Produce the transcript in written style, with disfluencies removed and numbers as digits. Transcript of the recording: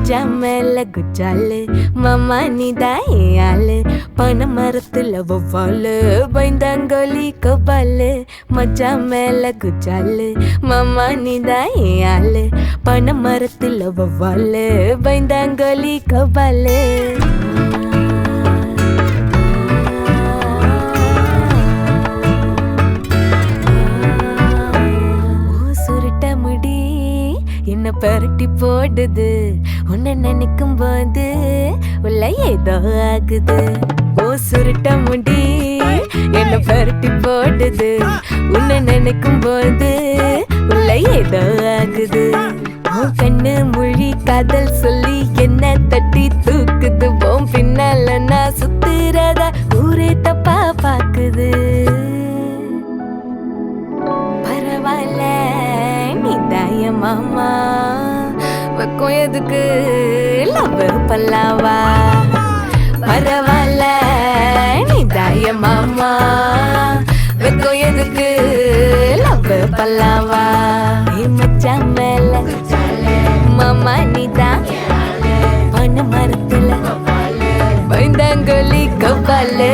மச்சான் மேல குச்சாலு மாமா நீதான் என் ஆளு பனை மரத்துல வவ்வாலு பயந்தாங்கோலி கபாலு மச்சான் மேல குச்சாலு மாமா நீதான் என் ஆளு பனை மரத்துல வவ்வாலு பயந்தாங்கோலி கபாலு என்ன பரட்டி போடுது உன்னை நினைக்கும் போது உள்ள ஏதோ ஆகுது ஓ சுருட்ட முடி என்ன பரட்டி போடுது உன்னை நினைக்கும் போது உள்ள ஏதோ ஆகுது உன் கண்ணு மொழி காதல் சொல்லி என்ன தட்டி தூக்குது போம் பின்னால நான் சுத்துறத ஊரே தப்பா பாக்குது பரவாயில்ல நீதாய மாமா வெக்கம் எதுக்கு லவ் பல்லாவா பரவாயில்ல நீதாய மாமா வெக்கம் எதுக்கு லவ் பல்லாவா மச்சான் மேல மாமா நீதான் பனை மரத்துல பயந்தாங்கோலி கபாலு